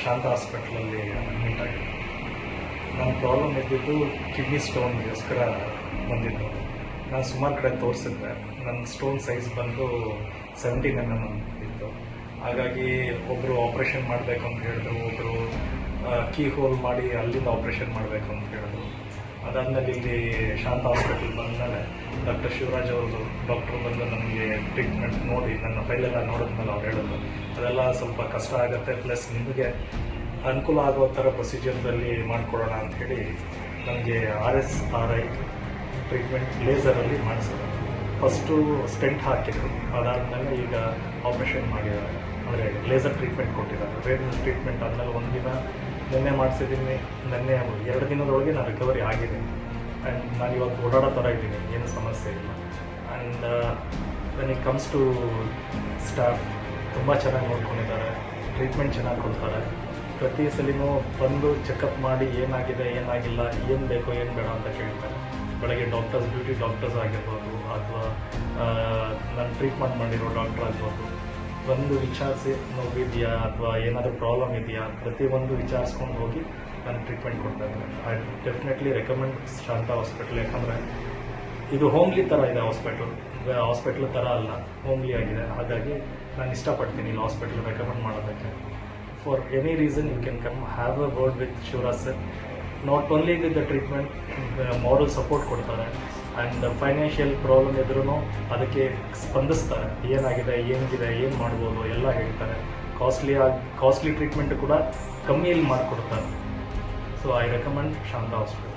ಶಾಂತ ಹಾಸ್ಪಿಟ್ಲಲ್ಲಿ ಅಡ್ಮಿಟ್ ಆಗಿದ್ದೆ. ನನ್ನ ಪ್ರಾಬ್ಲಮ್ ಇದ್ದಿದ್ದು ಕಿಡ್ನಿ ಸ್ಟೋನ್ಗೋಸ್ಕರ ಬಂದಿದ್ದು. ನಾನು ಸುಮಾರು ಕಡೆ ತೋರಿಸಿದ್ದೆ. ನನ್ನ ಸ್ಟೋನ್ ಸೈಜ್ ಬಂದು 17 mm ಇತ್ತು. ಹಾಗಾಗಿ ಒಬ್ಬರು ಆಪ್ರೇಷನ್ ಮಾಡಬೇಕು ಅಂತ ಹೇಳಿದ್ರು, ಒಬ್ಬರು ಕೀ ಹೋಲ್ ಮಾಡಿ ಅಲ್ಲಿಂದ ಆಪ್ರೇಷನ್ ಮಾಡಬೇಕು ಅಂತ ಹೇಳಿದ್ರು. ಅದಾದಮೇಲೆ ಇಲ್ಲಿ ಶಾಂತ ಹಾಸ್ಪಿಟಲ್ ಬಂದಮೇಲೆ ಡಾಕ್ಟರ್ ಶಿವರಾಜ್ ಅವರು ಡಾಕ್ಟ್ರು ಬಂದು ನನಗೆ ಟ್ರೀಟ್ಮೆಂಟ್ ನೋಡಿ ನನ್ನ ಫೈಲೆಲ್ಲ ನೋಡಿದ್ಮೇಲೆ ಅವ್ರು ಹೇಳಿದ್ರು ಅದೆಲ್ಲ ಸ್ವಲ್ಪ ಕಷ್ಟ ಆಗುತ್ತೆ, ಪ್ಲಸ್ ನಿಮಗೆ ಅನುಕೂಲ ಆಗೋ ಥರ ಪ್ರೊಸೀಜರ್ದಲ್ಲಿ ಮಾಡಿಕೊಡೋಣ ಅಂಥೇಳಿ ನನಗೆ RSRI ಟ್ರೀಟ್ಮೆಂಟ್ ಲೇಸರಲ್ಲಿ ಮಾಡಿಸಿದ್ರು. ಫಸ್ಟು ಸ್ಟೆಂಟ್ ಹಾಕಿದ್ರು, ಅದಾದಮೇಲೆ ಈಗ ಆಪ್ರೇಷನ್ ಮಾಡಿದ್ದಾರೆ, ಅಂದರೆ ಲೇಸರ್ ಟ್ರೀಟ್ಮೆಂಟ್ ಕೊಟ್ಟಿದ್ದಾರೆ. ಲೇಸರ್ ಟ್ರೀಟ್ಮೆಂಟ್ ಆದಮೇಲೆ ಒಂದಿನ ನಿನ್ನೆ ಮಾಡಿಸಿದ್ದೀನಿ. ನಿನ್ನೆ 2 ದಿನದೊಳಗೆ ನಾನು ರಿಕವರಿ ಆಗಿದ್ದೀನಿ. ಆ್ಯಂಡ್ ನಾನು ಇವತ್ತು ಓಡಾಡೋ ಥರ ಇದ್ದೀನಿ, ಏನು ಸಮಸ್ಯೆ ಇಲ್ಲ. And when it comes to staff ತುಂಬ ಚೆನ್ನಾಗಿ ನೋಡ್ಕೊಂಡಿದ್ದಾರೆ, ಟ್ರೀಟ್ಮೆಂಟ್ ಚೆನ್ನಾಗಿ ಕೊಡ್ತಾರೆ. ಪ್ರತಿ ಸಲಿನೂ ಬಂದು ಚೆಕಪ್ ಮಾಡಿ ಏನಾಗಿದೆ ಏನಾಗಿಲ್ಲ, ಏನು ಬೇಕೋ ಏನು ಬೇಡ ಅಂತ ಕೇಳ್ತಾರೆ. ಬೆಳಗ್ಗೆ ಡ್ಯೂಟಿ ಡಾಕ್ಟರ್ಸ್ ಆಗಿರ್ಬೋದು ಅಥವಾ ನಾನು ಟ್ರೀಟ್ಮೆಂಟ್ ಮಾಡಿರೋ ಡಾಕ್ಟರ್ ಆಗ್ಬೋದು, ಬಂದು ವಿಚಾರಿಸಿ ನೋವಿದೆಯಾ ಅಥವಾ ಏನಾದರೂ ಪ್ರಾಬ್ಲಮ್ ಇದೆಯಾ ಪ್ರತಿಯೊಂದು ವಿಚಾರಿಸ್ಕೊಂಡು ಹೋಗಿ ನಾನು ಟ್ರೀಟ್ಮೆಂಟ್ ಕೊಡ್ತಾ ಇದ್ದೀನಿ. I definitely recommend Shanta hospital. ಯಾಕಂದರೆ ಇದು ಹೋಮ್ಲಿ ಥರ ಇದೆ ಹಾಸ್ಪಿಟ್ಲ್ ಥರ ಅಲ್ಲ, ಹೋಮ್ಲಿ ಆಗಿದೆ. ಹಾಗಾಗಿ ನಾನು ಇಷ್ಟಪಡ್ತೀನಿ ಇಲ್ಲಿ ಹಾಸ್ಪಿಟ್ಲ್ ರೆಕಮೆಂಡ್ ಮಾಡೋದಕ್ಕೆ. For any reason you can come have a word with Shivaraj sir. Not only with the treatment, moral support ಕೊಡ್ತಾರೆ. ಆ್ಯಂಡ್ ಫೈನಾನ್ಷಿಯಲ್ ಪ್ರಾಬ್ಲಮ್ ಇದ್ರೂ ಅದಕ್ಕೆ ಸ್ಪಂದಿಸ್ತಾರೆ. ಏನಾಗಿದೆ, ಏನಿದೆ, ಏನು ಮಾಡ್ಬೋದು ಎಲ್ಲ ಹೇಳ್ತಾರೆ. ಕಾಸ್ಟ್ಲಿ ಟ್ರೀಟ್ಮೆಂಟ್ ಕೂಡ ಕಮ್ಮಿಯಲ್ಲಿ ಮಾಡಿಕೊಡ್ತಾರೆ. So I recommend Shanta hospital.